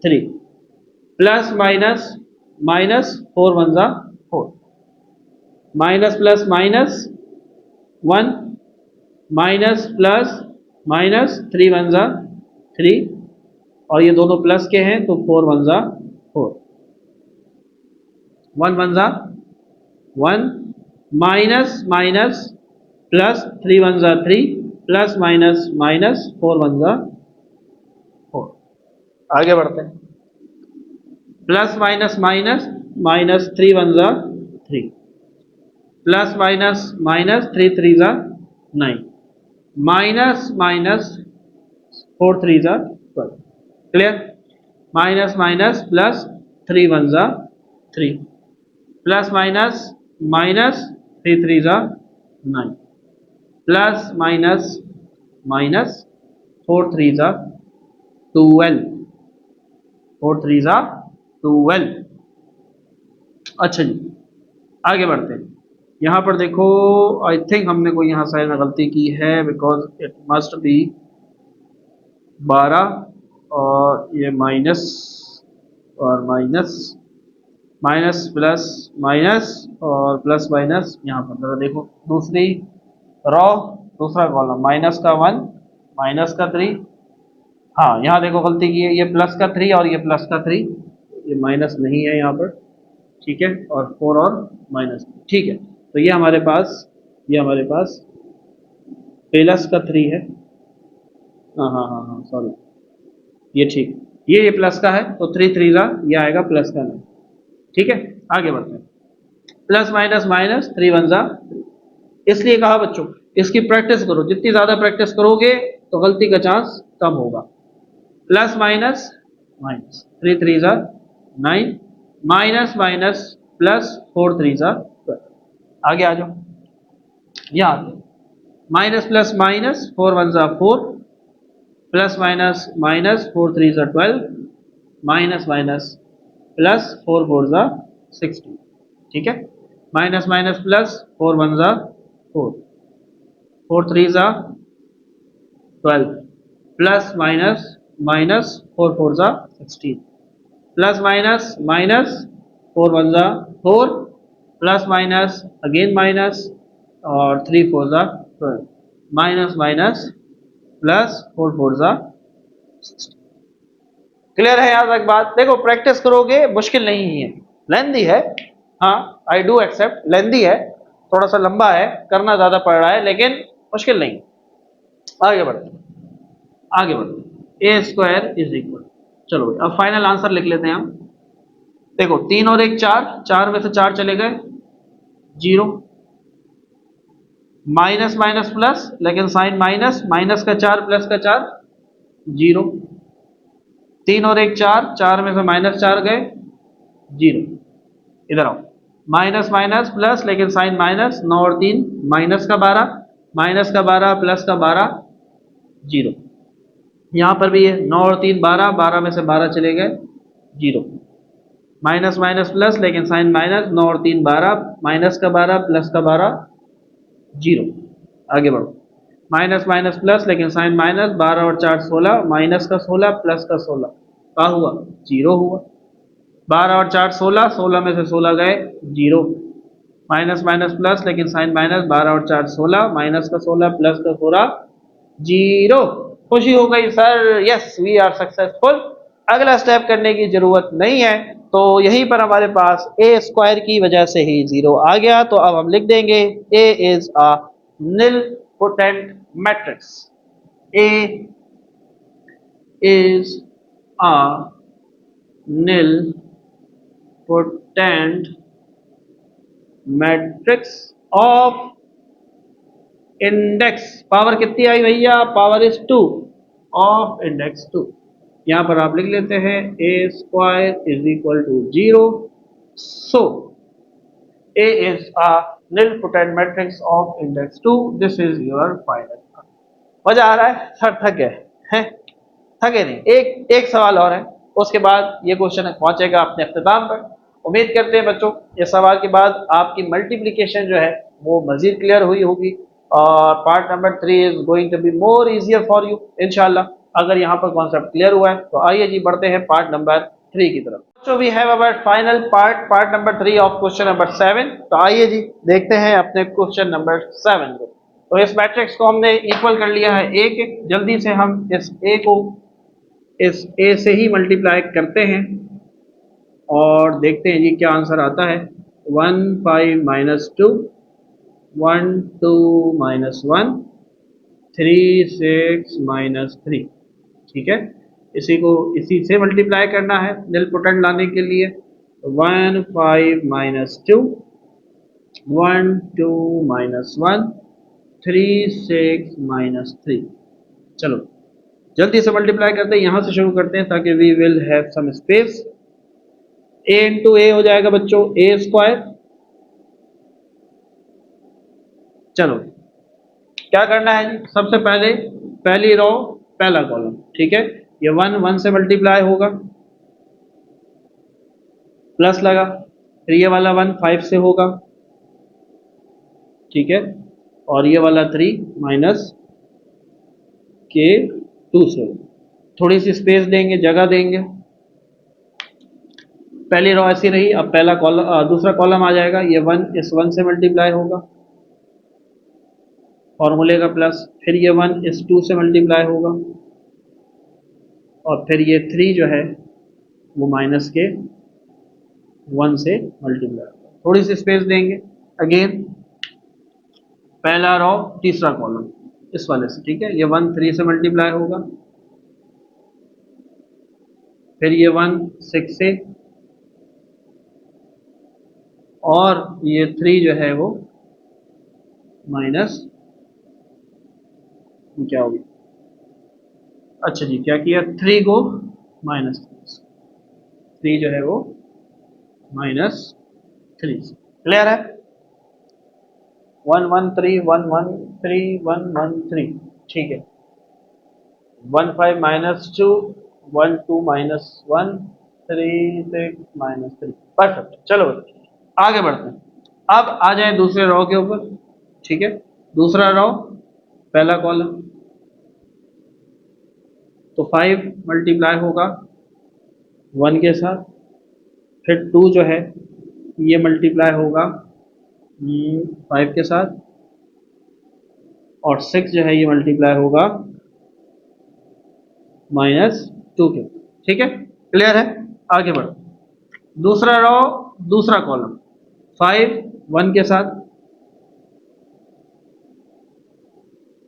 Speaker 1: three, plus minus minus, four one जा four, minus plus minus one, minus plus minus, three one जा थ्री, और ये दोनों प्लस के हैं तो फोर वन जा फोर, वन वन जा one, minus minus plus, three one जा three, plus minus minus, four one जा फोर। आगे बढ़ते हैं। Plus minus minus, minus three one जा three, plus minus minus, three three जा nine, minus minus, four three जा twelve. Clear? Minus minus plus, three one जा three, plus minus minus, three three जा nine, plus minus minus, four three जा twelve, four three जा twelve. अच्छा जी, आगे बढ़ते हैं। यहाँ पर देखो, आई थिंक हमने कोई यहाँ साइड में गलती की है, बिकॉज इट मस्ट बी 12, और ये माइनस और माइनस, माइनस प्लस माइनस और प्लस माइनस। यहाँ पर जरा देखो, दूसरी रो, दूसरा कॉलम, माइनस का वन, माइनस का थ्री। हाँ यहाँ देखो गलती की है, ये प्लस का थ्री और ये प्लस का थ्री, ये माइनस नहीं है यहाँ पर। ठीक है, और फोर और माइनस। ठीक है, तो ये हमारे पास, ये हमारे पास प्लस का थ्री है। हाँ हाँ हाँ हाँ, सॉरी, ये ठीक, ये प्लस का है तो थ्री थ्री का ये आएगा प्लस का नहीं। ठीक है, आगे बढ़ते हैं। Plus minus minus, three one जा, इसलिए कहा बच्चों इसकी प्रैक्टिस करो, जितनी ज्यादा प्रैक्टिस करोगे तो गलती का चांस कम होगा। Plus minus minus, three three जा nine, minus minus plus, four three जा ट्वेल्व। आगे आ जाओ, यहाँ minus plus minus, four one जा four, plus minus minus, four three जा twelve, minus minus plus, four four जा सिक्सटीन। ठीक है, minus minus plus, four one जा फोर, फोर थ्री जा twelve, plus minus minus, four four जा sixteen, plus minus minus, four one जा four, plus minus again minus, और three four जा twelve, minus minus plus, four four जा। Clear है यहाँ तक बात? देखो प्रैक्टिस करोगे, मुश्किल नहीं है, लेंदी है। हाँ, आई डू एक्सेप्ट लेंदी है, थोड़ा सा लंबा है, करना ज्यादा पड़ रहा है, लेकिन मुश्किल नहीं। आगे बढ़ते हैं, आगे बढ़ते हैं। ए स्क्वायर इज इक्वल, चलो भाई अब फाइनल आंसर लिख लेते हैं हम। देखो तीन और एक चार, चार में से चार चले गए, जीरो, माइनस माइनस प्लस, लेकिन साइन माइनस, माइनस का चार प्लस का चार, जीरो, तीन और एक चार, चार में से माइनस चार गए, जीरो। इधर आओ, माइनस माइनस प्लस, लेकिन साइन माइनस, नौ और तीन माइनस का बारह, माइनस का बारह प्लस का बारह, जीरो। यहाँ पर भी है, नौ और तीन बारह, बारह में से बारह चले गए, जीरो, माइनस माइनस प्लस, लेकिन साइन माइनस, नौ और तीन बारह, माइनस का बारह प्लस का बारह, जीरो। आगे बढ़ो, माइनस माइनस प्लस, लेकिन साइन माइनस, बारह और चार सोलह, माइनस का सोलह प्लस का सोलह, क्या हुआ? जीरो हुआ। बारह और चार सोलह, सोलह में से सोलह गए, जीरो, माइनस माइनस प्लस, लेकिन साइन माइनस, बारह और चार सोलह, माइनस का सोलह प्लस का सोलह, जीरो। खुशी हो गई sir, yes we are successful. अगला स्टेप करने की जरूरत नहीं है, तो यहीं पर हमारे पास ए स्क्वायर की वजह से ही जीरो आ गया, तो अब हम लिख देंगे A is a nilpotent matrix. A is a nilpotent matrix of index, power कितनी आई भैया, पावर इज 2 ऑफ इंडेक्स 2। यहां पर आप लिख लेते हैं A square is equal to 0, so A is a nilpotent matrix of index 2, this is your final। मजा आ रहा है सर, थक गए हैं? थके नहीं, एक सवाल और है, उसके बाद ये क्वेश्चन पहुंचेगा अपने अख्ताम पर। उम्मीद करते हैं बच्चों इस सवाल के बाद आपकी मल्टीप्लिकेशन जो है वो मजीद क्लियर हुई होगी, और part number 3 is going to be more easier for you इंशाल्लाह। अगर यहाँ पर कॉन्सेप्ट क्लियर हुआ है तो आइए जी बढ़ते हैं पार्ट नंबर 3 की तरफ। So we have our final part number 3 of question number 7। तो आइए जी देखते हैं अपने क्वेश्चन नंबर 7 को। तो इस मैट्रिक्स को हमने इक्वल कर लिया है ए के, जल्दी से हम इस ए को इस ए से ही मल्टीप्लाई करते हैं और देखते हैं जी क्या आंसर आता है। 1 5 माइनस 2, 1 2 माइनस 1, 3 6 माइनस 3। ठीक है, इसी को इसी से मल्टीप्लाई करना है निलपोटेंट लाने के लिए। 1 5 माइनस 2, 1 2 माइनस 1, 3 6 माइनस 3। चलो जल्दी से मल्टीप्लाई करते हैं, यहां से शुरू करते हैं ताकि we will have some space. A into A हो जाएगा बच्चों ए स्क्वायर। चलो क्या करना है जी, सबसे पहले पहली रो पहला कॉलम, ठीक है, ये 1 1 से मल्टीप्लाई होगा, प्लस लगा, फिर ये वाला 1 5 से होगा, ठीक है, और ये वाला 3 माइनस के 2 से होगा। थोड़ी सी स्पेस देंगे, जगह देंगे। पहली रो ऐसी रही, अब पहला कॉलम दूसरा कॉलम आ जाएगा, ये 1 इस 1 से मल्टीप्लाई होगा फॉर्मूले का प्लस, फिर ये 1 इस 2 से मल्टीप्लाई होगा, और फिर ये 3 जो है वो माइनस के 1 से मल्टीप्लाई होगा। थोड़ी सी स्पेस देंगे, अगेन पहला रो तीसरा कॉलम इस वाले से, ठीक है, ये 1 3 से मल्टीप्लाई होगा, फिर ये 1 6 से, और ये 3 जो है वो माइनस क्या होगी, अच्छा जी क्या किया, 3 को माइनस 3 जो है वो माइनस 3। क्लियर है? 1 1 3 1 1 3 1 1 3, ठीक है। 1 5 माइनस 2, 1 2 माइनस 1, 3 6 माइनस 3। परफेक्ट। चलो आगे बढ़ते हैं। अब आ जाए दूसरे रो के ऊपर, ठीक है, दूसरा रो पहला कॉलम, तो 5 मल्टीप्लाई होगा 1 के साथ, फिर 2 जो है ये मल्टीप्लाई होगा 5 के साथ, और 6 जो है ये मल्टीप्लाई होगा -2 के, ठीक है। क्लियर है? आगे बढ़ो। दूसरा रो दूसरा कॉलम, 5 1 के साथ,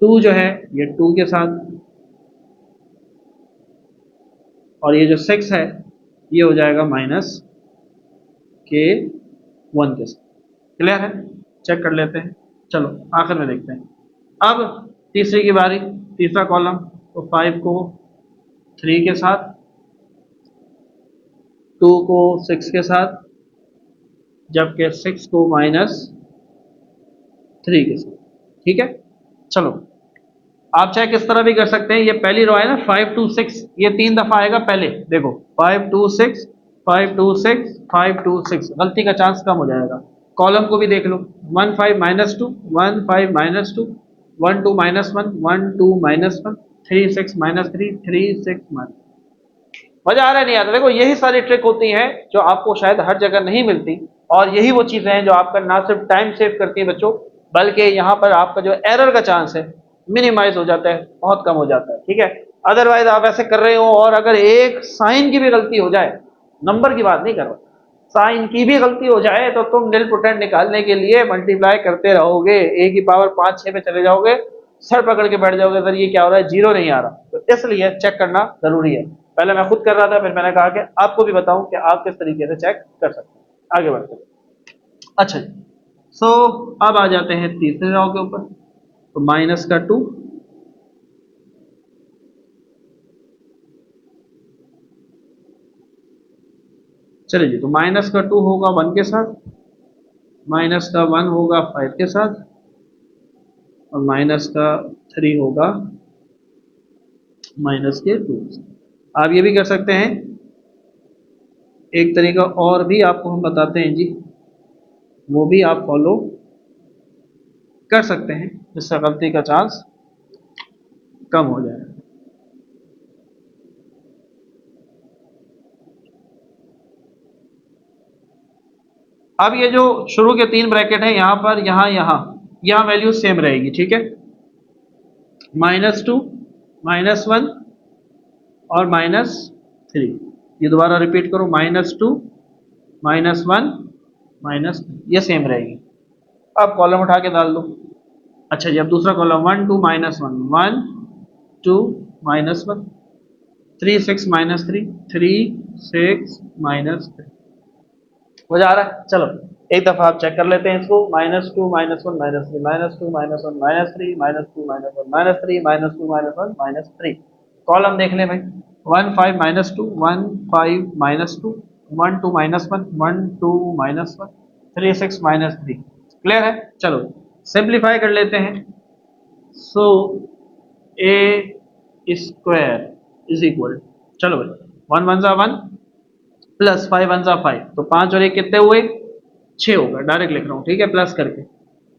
Speaker 1: 2 जो है ये 2 के साथ, और ये जो 6 है ये हो जाएगा -1 के साथ। क्लियर है? चेक कर लेते हैं। चलो आखिर में देखते हैं। अब तीसरी की बारी, तीसरा कॉलम, तो 5 को 3 के साथ, 2 को 6 के साथ, जबकि 6 को -3 के साथ, ठीक है। चलो आप चाहे किस तरह भी कर सकते हैं। ये पहली रो है ना 5 2 6, ये 3 दफा आएगा पहले, देखो 5 2 6 5 2 6 5 2 6, गलती का चांस कम हो जाएगा। कॉलम को भी देख लो, 1 5 -2 1 5 -2 1 2 -1 1 2 -1 3 6 -3 3 6 -। मजा आ रहा है नहीं आता? देखो यही सारी ट्रिक होती हैं जो आपको शायद हर जगह नहीं मिलती, और यही वो चीजें हैं जो आपका ना सिर्फ टाइम सेव करती हैं बच्चों, बल्कि यहाँ पर आपका जो एरर का चांस है मिनिमाइज हो जाता है, बहुत कम हो जाता है, ठीक है। अदरवाइज आप ऐसे कर रहे हो और अगर एक साइन की भी गलती हो जाए, नंबर की बात नहीं कर रहा, साइन की भी गलती हो जाए तो तुम निलपोटेंट निकालने के लिए मल्टीप्लाई करते रहोगे, ए की पावर 5 6 पे चले जाओगे, सर पकड़ के बैठ जाओगे, सर ये क्या हो रहा है, जीरो नहीं आ रहा। तो इसलिए चेक करना जरूरी है। पहले मैं खुद कर रहा था, फिर मैंने कहा कि आपको भी बताऊं कि आप किस तरीके से चेक कर सकते हैं। आगे बढ़ते हैं। अच्छा जी, सो अब आ जाते हैं तीसरे रॉ के ऊपर। तो माइनस का 2, चलिए जी, तो माइनस का 2 होगा 1 के साथ, माइनस का 1 होगा 5 के साथ, और माइनस का 3 होगा माइनस के 2। आप ये भी कर सकते हैं, एक तरीका और भी आपको हम बताते हैं जी, वो भी आप फॉलो कर सकते हैं, जिससे गलती का चांस कम हो जाए। अब ये जो शुरू के 3 ब्रैकेट है, यहां पर यहाँ वैल्यू सेम रहेगी, ठीक है। -2, -1 और -3, ये दोबारा रिपीट करो, -2, -1, -3, ये सेम रहेगी। अब कॉलम उठा के डाल दो। अच्छा जी, अब दूसरा कॉलम 1 2 -1, 1 2 -1, 3 6 -3, 3 6 -3 हो जा रहा है। चलो एक दफा आप चेक कर लेते हैं इसको, -2 -1 -3, -2 -1 -3, -2 -1 -3, -2 -1 -3। कॉलम देख लें भाई, 1 5 -2, 1 5 -2, 1 2 -1, 1 2 -1, 3 6 -3। क्लियर है। चलो सिंप्लीफाई कर लेते हैं। सो ए स्क्वायर इज इक्वल, चलो भाई, 1 1 1 प्लस 5 1 5, तो 5 और 1 कितने हुए, 6 होगा। डायरेक्ट लिख रहा हूँ, ठीक है, प्लस करके,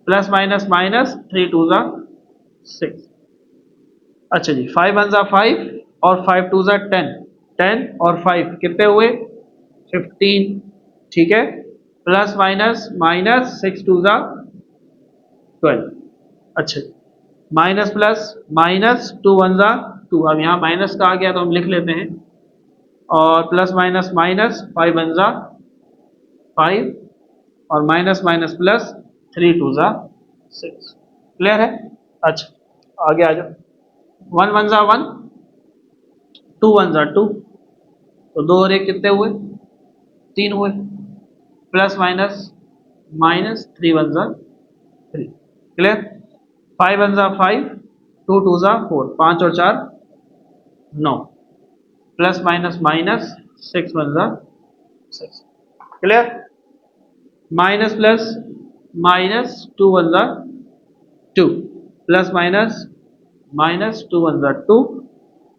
Speaker 1: प्लस माइनस माइनस, 3 2 6। अच्छा जी, 5 1 5 और 5 2 10, 10 और 5 कितने हुए, 15, ठीक है। Plus minus minus, 6 2 12। अच्छा, माइनस प्लस माइनस, 2 1 2, अब यहाँ माइनस का आ गया तो हम लिख लेते हैं, और प्लस माइनस माइनस, 5 1 5, और माइनस माइनस प्लस, 3 2 6। क्लियर है। अच्छा आगे आ जाओ, 1 1 1, 2 1 2, तो 2 और 1 कितने हुए, 3 हुए। Plus minus minus, 3 1 3। क्लियर। 5 1 5, 2 2 4, 5 और 4 9, plus minus minus, 6 1 6। Clear. Minus plus minus, 2 1 2, plus minus minus, 2 1 2,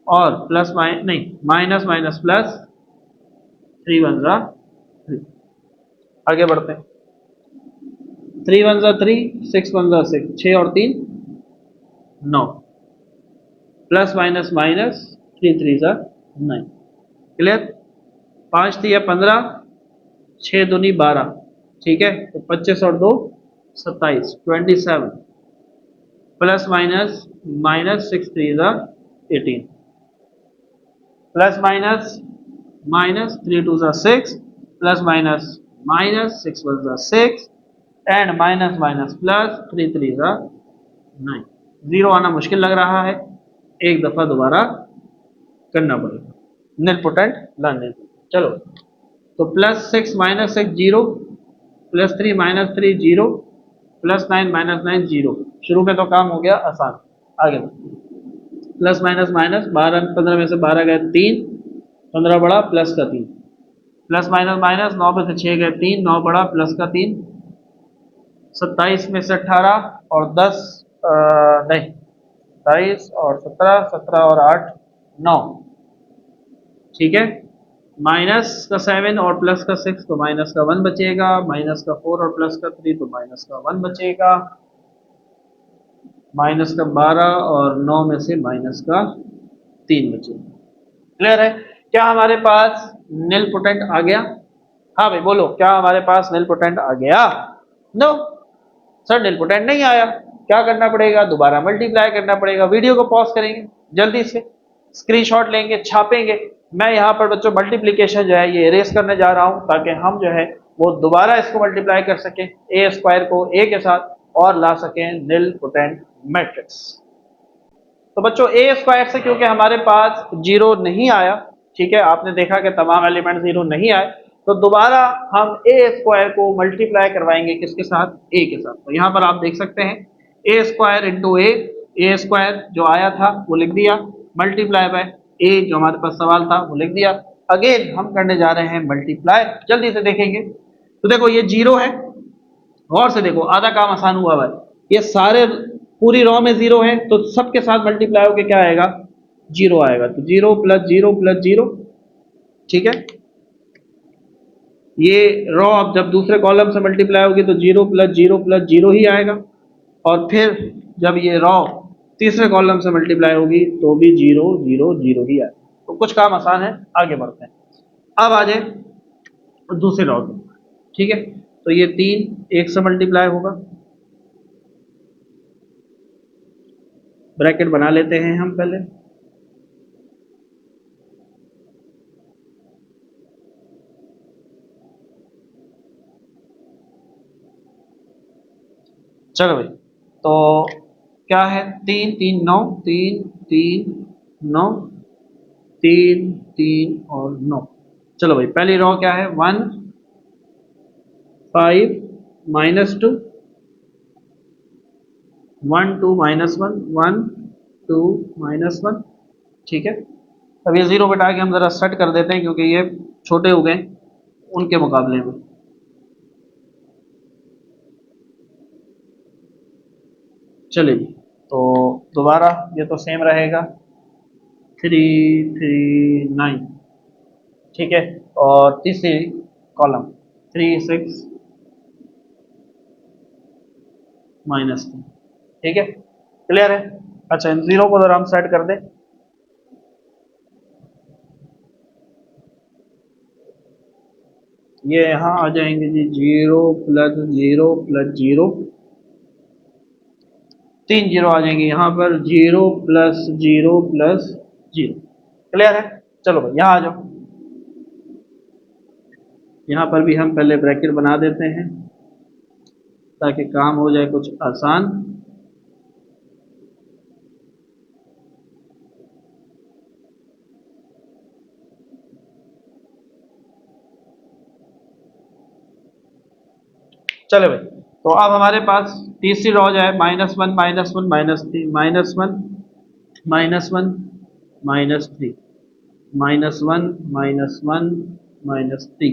Speaker 1: और प्लस नहीं, माइनस माइनस प्लस, 3 1 3। आगे बढ़ते हैं, 3 1 3, 6 1 6, 6 और 3 9, प्लस माइनस माइनस, 3 3 9। क्लियर। 5 3 15, 6 दूनी 12, ठीक है, तो 25 और 2 27, 27, plus minus minus, 6 3 18, plus minus minus, 3 2 6, plus minus minus, 6 1 6, and minus minus plus, 3 3 9। Zero आना मुश्किल लग रहा है, एक दफा दोबारा करना पड़ेगा, निलपोटेंट लाने। चलो, तो plus 6 minus 6 zero, plus 3 minus 3 zero, plus 9 minus 9 zero. शुरू में तो काम हो गया आसान। आगे प्लस माइनस माइनस, 12 15 में से 12 गए 3, 15 बढ़ा प्लस का 3, प्लस माइनस माइनस, 9 में से 6 गए 3, 9 बढ़ा प्लस का 3, 27 में से 18 और 10 नहीं, 27 और 17, 17 और 8 9, ठीक है। माइनस का 7 और प्लस का 6, तो माइनस का 1 बचेगा, माइनस का 4 और प्लस का 3, तो माइनस का 1 बचेगा, माइनस का 12 और 9 में से माइनस का 3 बचेगा। क्लियर है। क्या हमारे पास निल पोटेंट आ गया? हाँ भाई बोलो, क्या हमारे पास निल पोटेंट आ गया? नो सर, निल पोटेंट नहीं आया। क्या करना पड़ेगा? दोबारा मल्टीप्लाई करना पड़ेगा। वीडियो को पॉज करेंगे, जल्दी से स्क्रीनशॉट लेंगे, छापेंगे। मैं यहाँ पर बच्चों मल्टीप्लीकेशन जो है ये इरेज करने जा रहा हूँ, ताकि हम जो है वो दोबारा इसको मल्टीप्लाई कर सकें, ए स्क्वायर को ए के साथ, और ला सकें निल पोटेंट मैट्रिक्स। तो बच्चों ए स्क्वायर से क्योंकि हमारे पास जीरो नहीं आया, ठीक है, आपने देखा कि तमाम एलिमेंट जीरो नहीं आए, तो दोबारा हम ए स्क्वायर को मल्टीप्लाई करवाएंगे किसके साथ, ए के साथ। तो यहाँ पर आप देख सकते हैं A square into A square जो आया था वो लिख दिया, मल्टीप्लाई बाय ए जो हमारे पास सवाल था वो लिख दिया। अगेन हम करने जा रहे हैं मल्टीप्लाई, जल्दी से देखेंगे। तो देखो ये जीरो है, गौर से देखो, आधा काम आसान हुआ भाई। ये सारे पूरी रो में जीरो है, तो सबके साथ मल्टीप्लाई होके क्या आएगा, जीरो आएगा। तो zero plus zero plus zero, ठीक है। ये रो अब जब दूसरे कॉलम से मल्टीप्लाई होगी तो zero plus zero plus zero ही आएगा, और फिर जब ये रो तीसरे कॉलम से मल्टीप्लाई होगी तो भी जीरो जीरो जीरो ही आएगा। तो कुछ काम आसान है, आगे बढ़ते हैं। अब आ जाए दूसरे रो में, ठीक है। तो ये तीन एक से मल्टीप्लाई होगा, ब्रैकेट बना लेते हैं हम पहले। चलो भाई, तो क्या है, तीन तीन नौ, तीन तीन नौ, तीन तीन और नौ। चलो भाई, पहली रो क्या है, one five minus two, one two minus one, one two minus one, ठीक है। अब ये जीरो बटा के हम जरा सेट कर देते हैं क्योंकि ये छोटे हो गए उनके मुकाबले में। चलिए, तो दोबारा ये तो सेम रहेगा, थ्री थ्री नाइन, ठीक है। और तीसरी column three six minus three, ठीक है, क्लियर है। अच्छा, इन जीरो को जरा हम सेट कर दें। ये यहाँ आ जाएंगे जी, zero plus zero plus zero, तीन जीरो आ जाएंगे यहाँ पर, zero plus zero plus zero, clear है। चलो भाई यहाँ आ जाओ, यहाँ पर भी हम पहले ब्रैकेट बना देते हैं ताकि काम हो जाए कुछ आसान। चले भाई, तो अब हमारे पास तीसरी रो जो है, minus one minus one minus three, minus one minus one minus three, minus one minus one minus three,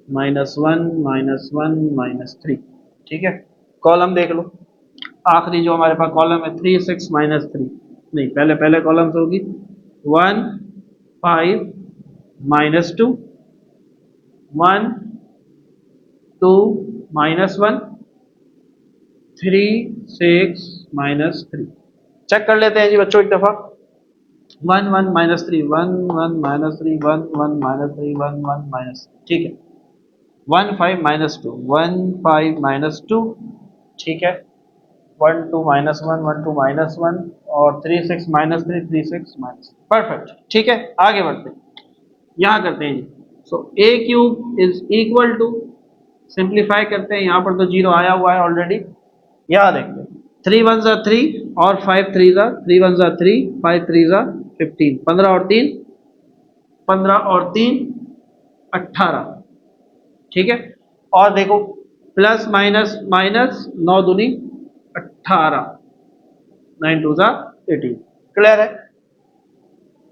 Speaker 1: minus one minus one minus three, ठीक है। कॉलम देख लो, आखिरी जो हमारे पास कॉलम है, थ्री सिक्स माइनस थ्री, नहीं, पहले पहले कॉलम से होगी, one five minus two, one two minus one, three six minus three. Check कर लेते हैं जी बच्चों एक दफा, one one minus three, one one minus three, one one minus three, one one minus, ठीक है। One five minus two, one five minus two, ठीक है। One two minus one, one two minus one, और three six minus three, three six minus, perfect, ठीक है। आगे बढ़ते हैं, यहाँ करते हैं जी। So A cube is equal to, simplify करते हैं, यहाँ पर तो जीरो आया हुआ है ऑलरेडी, यहाँ देखते हैं, थ्री वन ज़ा थ्री और फाइव थ्री ज़ा, थ्री वन ज़ा थ्री, फाइव थ्री ज़ा फिफ्टीन, पंद्रह और तीन, पंद्रह और तीन अट्ठारह, ठीक है। और देखो, प्लस माइनस माइनस, नौ दूनी अट्ठारह, नाइन टू ज़ा एटीन, क्लियर है।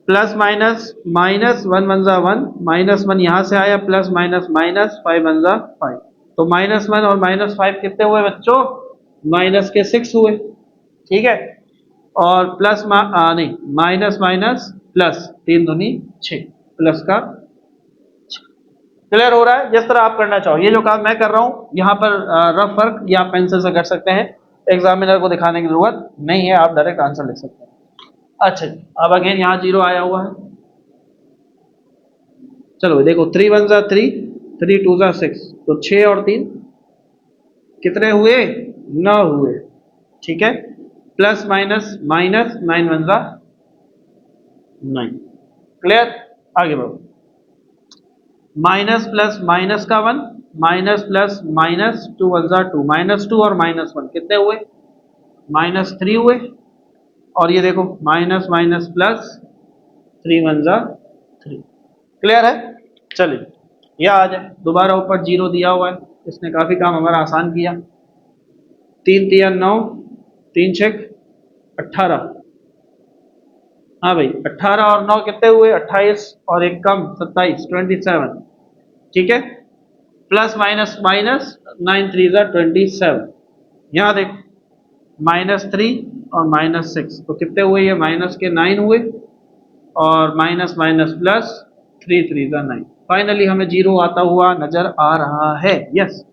Speaker 1: Plus minus minus, one one ज़ा वन, माइनस वन यहाँ से आया, plus minus minus, five one ज़ा फाइव, तो माइनस वन और माइनस फाइव कितने हुए बच्चों, माइनस के सिक्स हुए, ठीक है। और प्लस नहीं, माइनस माइनस प्लस, तीन दूनी छः, प्लस का, क्लियर हो रहा है। जिस तरह आप करना चाहो, ये जो काम मैं कर रहा हूँ यहाँ पर रफ वर्क या पेंसिल से कर सकते हैं, एग्जामिनर को दिखाने की जरूरत नहीं है, आप डायरेक्ट आंसर लिख सकते हैं। अच्छा जी, अब अगेन यहाँ जीरो आया हुआ है, चलो देखो, थ्री वन ज़ा थ्री, थ्री टू ज़ा सिक्स, तो छः और तीन कितने हुए, नौ हुए, ठीक है। Plus minus minus, nine one ज़ा नाइन, क्लियर। आगे बढ़ो, माइनस प्लस माइनस का one, minus plus minus, two one ज़ा टू, माइनस टू और माइनस वन कितने हुए, माइनस थ्री हुए। और ये देखो, minus minus plus, three one ज़ा क्लियर है? चलिए यह आ जाए, दोबारा ऊपर 0 दिया हुआ है, इसने काफी काम हमारा आसान किया। 3 तिया 9, 3 छक 18। हाँ भाई 18 और 9 कितने हुए? 28 और एक कम 27, 27। ठीक है, प्लस माइनस माइनस 9 3 27। यहाँ देख -3 और -6 तो कितने हुए? ये माइनस के 9 हुए और माइनस माइनस प्लस 3 3 9। फाइनली हमें 0 आता हुआ नजर आ रहा है। Yes,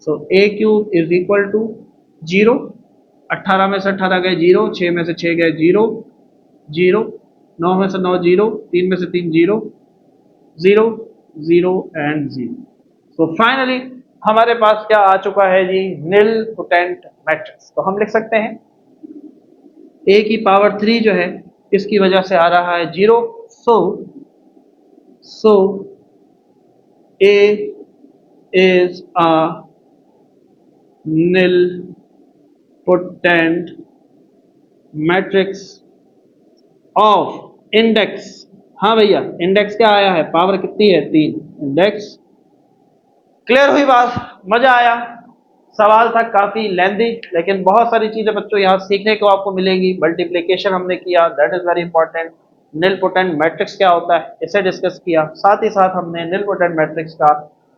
Speaker 1: so a cube is equal to 0। 18 में से 18 गए 0, 6 में से 6 गए 0 0, 9 में से 9 0, 3 में से 3 0 0 0 एंड 0। सो फाइनली हमारे पास क्या आ चुका है जी? निल पोटेंट मैट्रिक्स। तो हम लिख सकते हैं a की पावर 3 जो है इसकी वजह से आ रहा है 0। सो a is a nil potent matrix of index। हाँ भैया, इंडेक्स क्या आया है? पावर कितनी है? 3। इंडेक्स। क्लियर हुई बात? मजा आया? सवाल था काफी लेंदी, लेकिन बहुत सारी चीजें बच्चों यहाँ सीखने को आपको मिलेंगी। मल्टीप्लिकेशन हमने किया, that is very important. Nil potent matrix क्या होता है इसे डिस्कस किया, साथ ही साथ हमने निल पोटेंट मैट्रिक्स का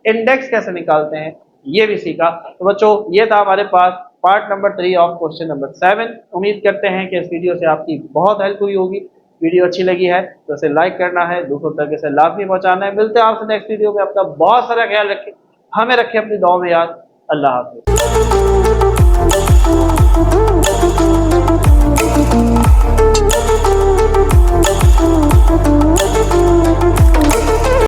Speaker 1: इंडेक्स कैसे निकालते हैं ये भी सीखा। तो बच्चों ये था हमारे पास part number 3 of question number 7। उम्मीद करते हैं कि इस वीडियो से आपकी बहुत हेल्प हुई होगी। वीडियो अच्छी लगी है तो इसे लाइक करना है, दूसरों तक इसे लाभ भी पहुंचाना है। मिलते हैं आपसे नेक्स्ट वीडियो में। अपना बहुत सारा ख्याल रखें, हमें रखें अपनी दुआ में याद। अल्लाह हाफिज।